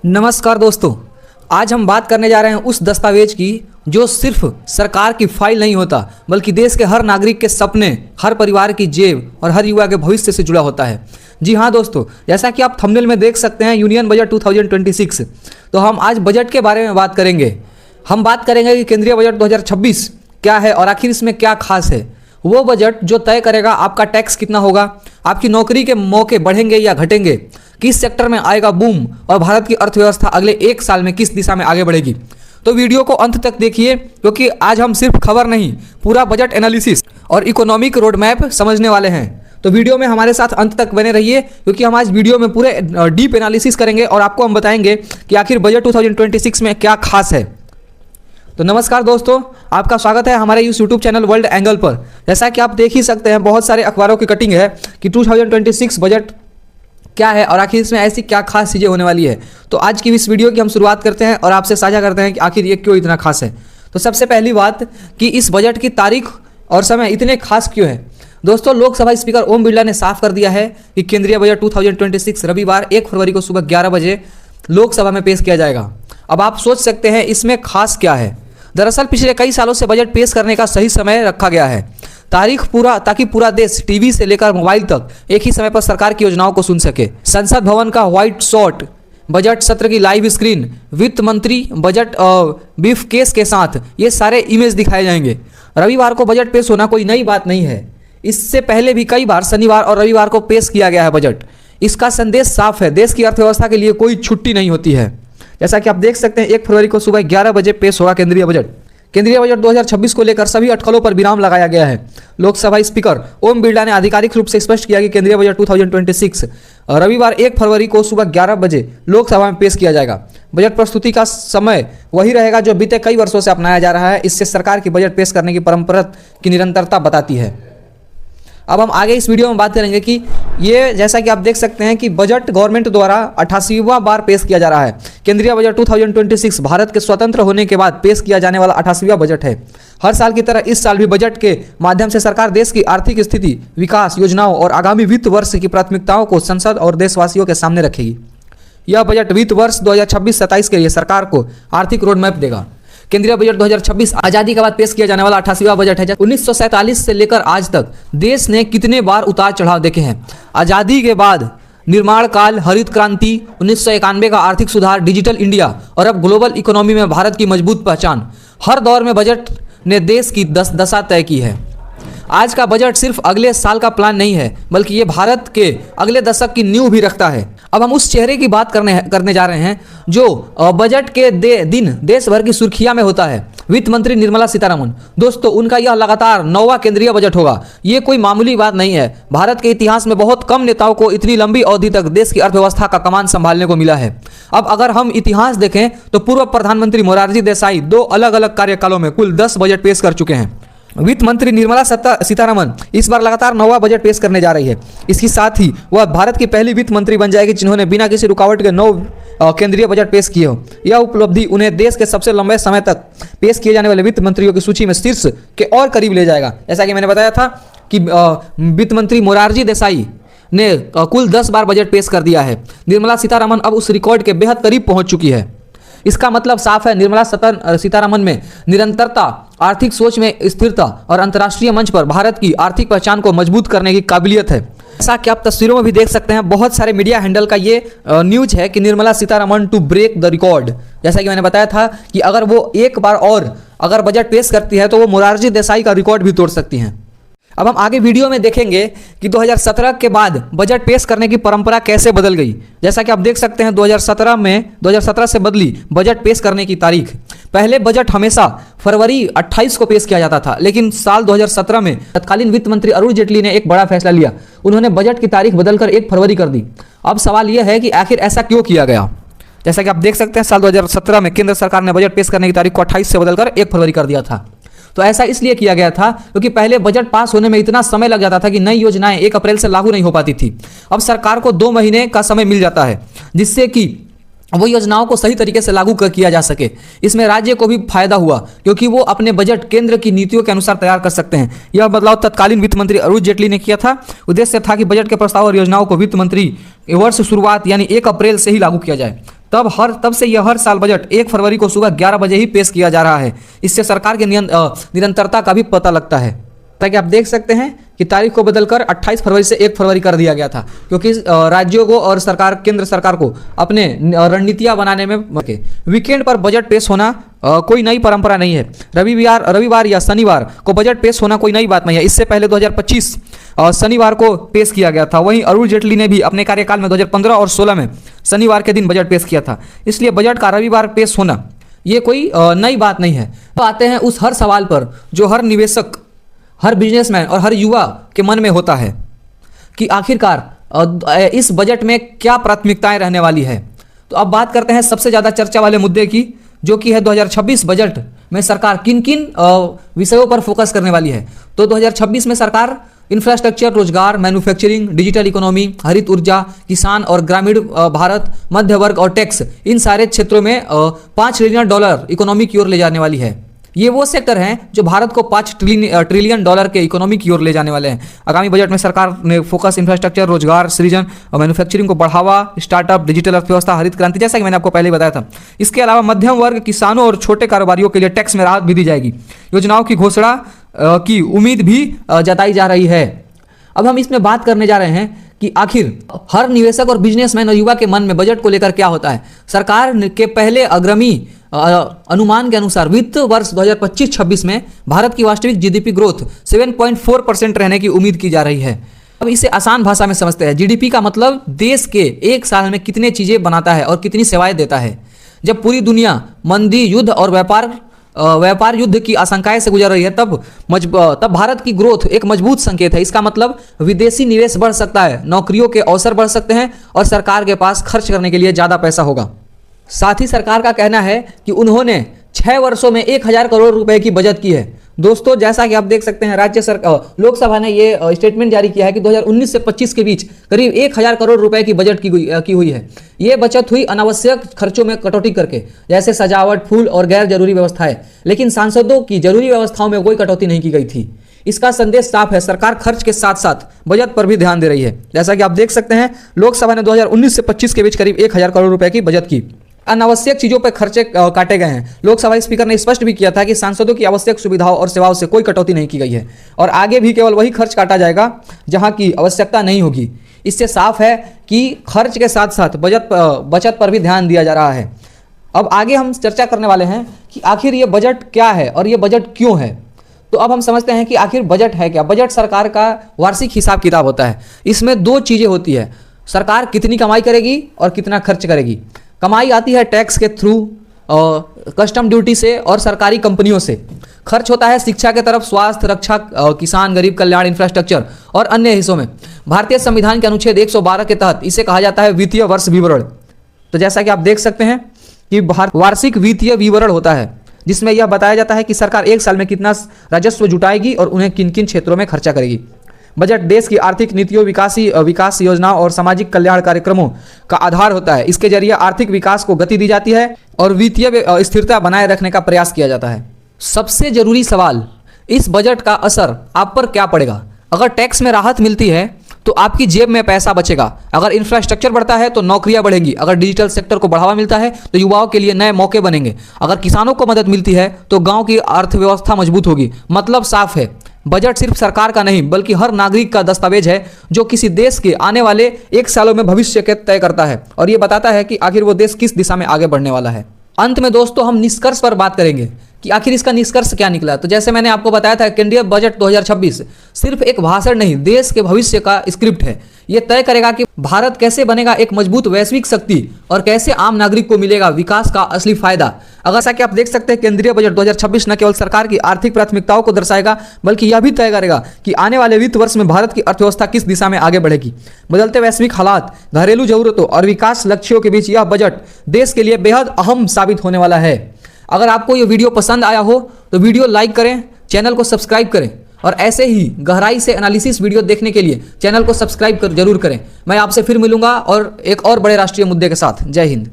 नमस्कार दोस्तों, आज हम बात करने जा रहे हैं उस दस्तावेज की जो सिर्फ सरकार की फाइल नहीं होता बल्कि देश के हर नागरिक के सपने, हर परिवार की जेब और हर युवा के भविष्य से जुड़ा होता है। जी हाँ दोस्तों, जैसा कि आप थंबनेल में देख सकते हैं यूनियन बजट 2026। तो हम आज बजट के बारे में बात करेंगे। हम बात करेंगे कि केंद्रीय बजट 2026 क्या है और आखिर इसमें क्या खास है। वो बजट जो तय करेगा आपका टैक्स कितना होगा, आपकी नौकरी के मौके बढ़ेंगे या घटेंगे, किस सेक्टर में आएगा बूम और भारत की अर्थव्यवस्था अगले एक साल में किस दिशा में आगे बढ़ेगी। तो वीडियो को अंत तक देखिए, क्योंकि आज हम सिर्फ खबर नहीं, पूरा बजट एनालिसिस और इकोनॉमिक रोड मैप समझने वाले हैं। तो वीडियो में हमारे साथ अंत तक बने रहिए, क्योंकि हम आज वीडियो में पूरे डीप एनालिसिस करेंगे और आपको हम बताएंगे कि आखिर बजट 2026 में क्या खास है। तो नमस्कार दोस्तों, आपका स्वागत है हमारे इस यूट्यूब चैनल वर्ल्ड एंगल पर। जैसा कि आप देख ही सकते हैं, बहुत सारे अखबारों की कटिंग है कि 2026 बजट क्या है और आखिर इसमें ऐसी क्या खास चीज़ें होने वाली है। तो आज की इस वीडियो की हम शुरुआत करते हैं और आपसे साझा करते हैं कि आखिर ये क्यों इतना खास है। तो सबसे पहली बात कि इस बजट की तारीख और समय इतने खास क्यों है। दोस्तों, लोकसभा स्पीकर ओम बिरला ने साफ कर दिया है कि केंद्रीय बजट 2026 रविवार 1 फरवरी को सुबह 11 बजे लोकसभा में पेश किया जाएगा। अब आप सोच सकते हैं इसमें खास क्या है। दरअसल पिछले कई सालों से बजट पेश करने का सही समय रखा गया है, ताकि पूरा देश टीवी से लेकर मोबाइल तक एक ही समय पर सरकार की योजनाओं को सुन सके। संसद भवन का व्हाइट शॉट, बजट सत्र की लाइव स्क्रीन, वित्त मंत्री बजट बीफ केस के साथ ये सारे इमेज दिखाए जाएंगे। रविवार को बजट पेश होना कोई नई बात नहीं है। इससे पहले भी कई बार शनिवार और रविवार को पेश किया गया है बजट। इसका संदेश साफ है, देश की अर्थव्यवस्था के लिए कोई छुट्टी नहीं होती है। जैसा कि आप देख सकते हैं 1 फरवरी को सुबह 11 बजे पेश होगा केंद्रीय बजट। केंद्रीय बजट 2026 को लेकर सभी अटकलों पर विराम लगाया गया है। लोकसभा स्पीकर ओम बिरला ने आधिकारिक रूप से स्पष्ट किया कि केंद्रीय बजट 2026 रविवार 1 फरवरी को सुबह 11 बजे लोकसभा में पेश किया जाएगा। बजट प्रस्तुति का समय वही रहेगा जो बीते कई वर्षों से अपनाया जा रहा है। इससे सरकार की बजट पेश करने की परंपरा की निरंतरता बताती है। अब हम आगे इस वीडियो में बात करेंगे कि ये, जैसा कि आप देख सकते हैं कि बजट गवर्नमेंट द्वारा 88वां बार पेश किया जा रहा है। केंद्रीय बजट 2026 भारत के स्वतंत्र होने के बाद पेश किया जाने वाला 88वां बजट है। हर साल की तरह इस साल भी बजट के माध्यम से सरकार देश की आर्थिक स्थिति, विकास योजनाओं और आगामी वित्त वर्ष की प्राथमिकताओं को संसद और देशवासियों के सामने रखेगी। यह बजट वित्त वर्ष 2026-27 के लिए सरकार को आर्थिक रोड मैप देगा। केंद्रीय बजट 2026 आजादी के बाद पेश किया जाने वाला 88वां बजट है। 1947 से लेकर आज तक देश ने कितने बार उतार चढ़ाव देखे हैं। आजादी के बाद निर्माण काल, हरित क्रांति, 1991 का आर्थिक सुधार, डिजिटल इंडिया और अब ग्लोबल इकोनॉमी में भारत की मजबूत पहचान। हर दौर में बजट ने देश की दशा तय की है। आज का बजट सिर्फ अगले साल का प्लान नहीं है, बल्कि ये भारत के अगले दशक की नींव भी रखता है। अब हम उस चेहरे की बात करने जा रहे हैं जो बजट के दिन देश भर की सुर्खियां में होता है। वित्त मंत्री निर्मला सीतारमण। दोस्तों, उनका यह लगातार 9वां केंद्रीय बजट होगा। ये कोई मामूली बात नहीं है। भारत के इतिहास में बहुत कम नेताओं को इतनी लंबी अवधि तक देश की अर्थव्यवस्था का कमान संभालने को मिला है। अब अगर हम इतिहास देखें तो पूर्व प्रधानमंत्री मोरारजी देसाई 2 अलग अलग कार्यकालों में कुल 10 बजट पेश कर चुके हैं। वित्त मंत्री निर्मला सीतारमण इस बार लगातार 9वां बजट पेश करने जा रही है। इसके साथ ही वह भारत की पहली वित्त मंत्री बन जाएगी जिन्होंने बिना किसी रुकावट के 9 केंद्रीय बजट पेश किए हो। यह उपलब्धि उन्हें देश के सबसे लंबे समय तक पेश किए जाने वाले वित्त मंत्रियों की सूची में शीर्ष के और करीब ले जाएगा। जैसा कि मैंने बताया था कि वित्त मंत्री मोरारजी देसाई ने कुल 10 बार बजट पेश कर दिया है। निर्मला सीतारमण अब उस रिकॉर्ड के बेहद करीब पहुंच चुकी है। इसका मतलब साफ है, निर्मला सीतारमण में निरंतरता, आर्थिक सोच में स्थिरता और अंतर्राष्ट्रीय मंच पर भारत की आर्थिक पहचान को मजबूत करने की काबिलियत है। जैसा कि आप तस्वीरों में भी देख सकते हैं, बहुत सारे मीडिया हैंडल का ये न्यूज है कि Nirmala Sitharaman to break the record. जैसा कि मैंने बताया था कि अगर वो एक बार और अगर बजट पेश करती है तो वो मोरारजी देसाई का रिकॉर्ड भी तोड़ सकती हैं। अब हम आगे वीडियो में देखेंगे कि 2017 के बाद बजट पेश करने की परंपरा कैसे बदल गई। जैसा कि आप देख सकते हैं 2017 से बदली बजट पेश करने की तारीख। पहले बजट हमेशा फरवरी 28 को पेश किया जाता था, लेकिन साल 2017 में तत्कालीन वित्त मंत्री अरुण जेटली ने एक बड़ा फैसला लिया। उन्होंने बजट की तारीख बदलकर 1 फरवरी कर दी। अब सवाल यह है कि आखिर ऐसा क्यों किया गया। जैसा कि आप देख सकते हैं साल 2017 में केंद्र सरकार ने बजट पेश करने की तारीख को 28 से बदलकर 1 फरवरी कर दिया था। तो ऐसा इसलिए किया गया था क्योंकि पहले बजट पास होने में इतना समय लग जाता था कि नई योजनाएं 1 अप्रैल से लागू नहीं हो पाती थी। अब सरकार को 2 महीने का समय मिल जाता है, जिससे कि वो योजनाओं को सही तरीके से लागू किया जा सके। इसमें राज्य को भी फायदा हुआ क्योंकि वो अपने बजट केंद्र की नीतियों के अनुसार तैयार कर सकते हैं। यह बदलाव तत्कालीन वित्त मंत्री अरुण जेटली ने किया था। उद्देश्य था कि बजट के प्रस्ताव और योजनाओं को वित्त मंत्री वर्ष शुरुआत यानी 1 अप्रैल से ही लागू किया जाए। तब से यह हर साल बजट 1 फरवरी को सुबह 11 बजे ही पेश किया जा रहा है। इससे सरकार की निरंतरता का भी पता लगता है। ताकि आप देख सकते हैं कि तारीख को बदलकर 28 फरवरी से 1 फरवरी कर दिया गया था, क्योंकि राज्यों को और केंद्र सरकार को अपने रणनीतियां बनाने में वीकेंड पर बजट पेश होना कोई नई परंपरा नहीं है। रविवार या शनिवार को बजट पेश होना कोई नई बात नहीं है। इससे पहले 2025 शनिवार को पेश किया गया था। वहीं अरुण जेटली ने भी अपने कार्यकाल में 2015 और 16 में शनिवार के दिन बजट पेश किया था। इसलिए बजट का रविवार पेश होना ये कोई नई बात नहीं है। तो आते हैं उस हर सवाल पर जो हर निवेशक, हर बिजनेसमैन और हर युवा के मन में होता है कि आखिरकार इस बजट में क्या प्राथमिकताएं रहने वाली है। तो अब बात करते हैं सबसे ज़्यादा चर्चा वाले मुद्दे की, जो कि है 2026 बजट में सरकार किन किन विषयों पर फोकस करने वाली है। तो 2026 में सरकार इंफ्रास्ट्रक्चर, रोजगार, मैन्युफैक्चरिंग, डिजिटल इकोनॉमी, हरित ऊर्जा, किसान और ग्रामीण भारत, मध्य वर्ग और टैक्स, इन सारे क्षेत्रों में $5 ट्रिलियन इकोनॉमी की ओर ले जाने वाली है। ये वो सेक्टर हैं जो भारत को $5 ट्रिलियन के इकोनॉमी की ओर ले जाने वाले हैं। आगामी बजट में सरकार ने फोकस इंफ्रास्ट्रक्चर, रोजगार सृजन और मैन्युफैक्चरिंग को बढ़ावा, स्टार्टअप, डिजिटल अर्थव्यवस्था, हरित क्रांति, जैसा कि मैंने आपको पहले बताया था। इसके अलावा मध्यम वर्ग, किसानों और छोटे कारोबारियों के लिए टैक्स में राहत भी दी जाएगी। योजनाओं की घोषणा की उम्मीद भी जताई जा रही है। अब हम इसमें बात करने जा रहे हैं कि आखिर हर निवेशक और बिजनेसमैन और युवा के मन में बजट को लेकर क्या होता है। सरकार के पहले अग्रमी अनुमान के अनुसार वित्त वर्ष 2025-26 में भारत की वास्तविक जीडीपी ग्रोथ 7.4% रहने की उम्मीद की जा रही है। अब इसे आसान भाषा में समझते हैं। जीडीपी का मतलब देश के एक साल में कितने चीज़ें बनाता है और कितनी सेवाएं देता है। जब पूरी दुनिया मंदी, युद्ध और व्यापार युद्ध की आशंकाएं से गुजर रही है, तब भारत की ग्रोथ एक मजबूत संकेत है। इसका मतलब विदेशी निवेश बढ़ सकता है, नौकरियों के अवसर बढ़ सकते हैं और सरकार के पास खर्च करने के लिए ज़्यादा पैसा होगा। साथ ही सरकार का कहना है कि उन्होंने 6 वर्षों में 1000 करोड़ रुपए की बचत की है। दोस्तों, जैसा कि आप देख सकते हैं, लोकसभा ने ये स्टेटमेंट जारी किया है कि 2019 से 25 के बीच करीब 1000 करोड़ रुपए की बजट की हुई है। ये बचत हुई अनावश्यक खर्चों में कटौती करके, जैसे सजावट, फूल और गैर जरूरी व्यवस्थाएं। लेकिन सांसदों की जरूरी व्यवस्थाओं में कोई कटौती नहीं की गई थी। इसका संदेश साफ है, सरकार खर्च के साथ साथ बजट पर भी ध्यान दे रही है। जैसा कि आप देख सकते हैं, लोकसभा ने 2019 से 25 के बीच करीब 1000 करोड़ रुपए की बचत की। अनावश्यक चीजों पर खर्चे काटे गए हैं। लोकसभा स्पीकर ने स्पष्ट भी किया था कि सांसदों की आवश्यक सुविधाओं और सेवाओं से कोई कटौती नहीं की गई है और आगे भी केवल वही खर्च काटा जाएगा जहां की आवश्यकता नहीं होगी। इससे साफ है कि खर्च के साथ साथ बचत पर भी ध्यान दिया जा रहा है। अब आगे हम चर्चा करने वाले हैं कि आखिर ये बजट क्या है और ये बजट क्यों है। तो अब हम समझते हैं कि आखिर बजट है क्या। बजट सरकार का वार्षिक हिसाब किताब होता है। इसमें 2 चीज़ें होती है, सरकार कितनी कमाई करेगी और कितना खर्च करेगी। कमाई आती है टैक्स के थ्रू, कस्टम ड्यूटी से और सरकारी कंपनियों से। खर्च होता है शिक्षा के तरफ, स्वास्थ्य, रक्षा, किसान, गरीब कल्याण, इंफ्रास्ट्रक्चर और अन्य हिस्सों में। भारतीय संविधान के अनुच्छेद 112 के तहत इसे कहा जाता है वित्तीय वर्ष विवरण। तो जैसा कि आप देख सकते हैं कि वार्षिक वित्तीय विवरण होता है, जिसमें यह बताया जाता है कि सरकार एक साल में कितना राजस्व जुटाएगी और उन्हें किन किन क्षेत्रों में खर्चा करेगी। बजट देश की आर्थिक नीतियों, विकास योजनाओं और सामाजिक कल्याण कार्यक्रमों का आधार होता है। इसके जरिए आर्थिक विकास को गति दी जाती है और वित्तीय स्थिरता बनाए रखने का प्रयास किया जाता है। सबसे जरूरी सवाल, इस बजट का असर आप पर क्या पड़ेगा। अगर टैक्स में राहत मिलती है तो आपकी जेब में पैसा बचेगा। अगर इंफ्रास्ट्रक्चर बढ़ता है तो नौकरियां बढ़ेंगी। अगर डिजिटल सेक्टर को बढ़ावा मिलता है तो युवाओं के लिए नए मौके बनेंगे। अगर किसानों को मदद मिलती है तो गांव की अर्थव्यवस्था मजबूत होगी। मतलब साफ है, बजट सिर्फ सरकार का नहीं बल्कि हर नागरिक का दस्तावेज है जो किसी देश के आने वाले 1 सालों में भविष्य के तय करता है और ये बताता है कि आखिर वो देश किस दिशा में आगे बढ़ने वाला है। अंत में दोस्तों, हम निष्कर्ष पर बात करेंगे कि आखिर इसका निष्कर्ष क्या निकला। तो जैसे मैंने आपको बताया था, केंद्रीय बजट 2026 सिर्फ एक भाषण नहीं, देश के भविष्य का स्क्रिप्ट है। यह तय करेगा कि भारत कैसे बनेगा एक मजबूत वैश्विक शक्ति और कैसे आम नागरिक को मिलेगा विकास का असली फायदा। अगर ऐसा कि आप देख सकते हैं, केंद्रीय बजट 2026 न केवल सरकार की आर्थिक प्राथमिकताओं को दर्शाएगा बल्कि यह भी तय करेगा कि आने वाले वित्त वर्ष में भारत की अर्थव्यवस्था किस दिशा में आगे बढ़ेगी। बदलते वैश्विक हालात, घरेलू जरूरतों और विकास लक्ष्यों के बीच यह बजट देश के लिए बेहद अहम साबित होने वाला है। अगर आपको ये वीडियो पसंद आया हो तो वीडियो लाइक करें, चैनल को सब्सक्राइब करें और ऐसे ही गहराई से एनालिसिस वीडियो देखने के लिए चैनल को सब्सक्राइब जरूर करें। मैं आपसे फिर मिलूंगा और एक और बड़े राष्ट्रीय मुद्दे के साथ। जय हिंद।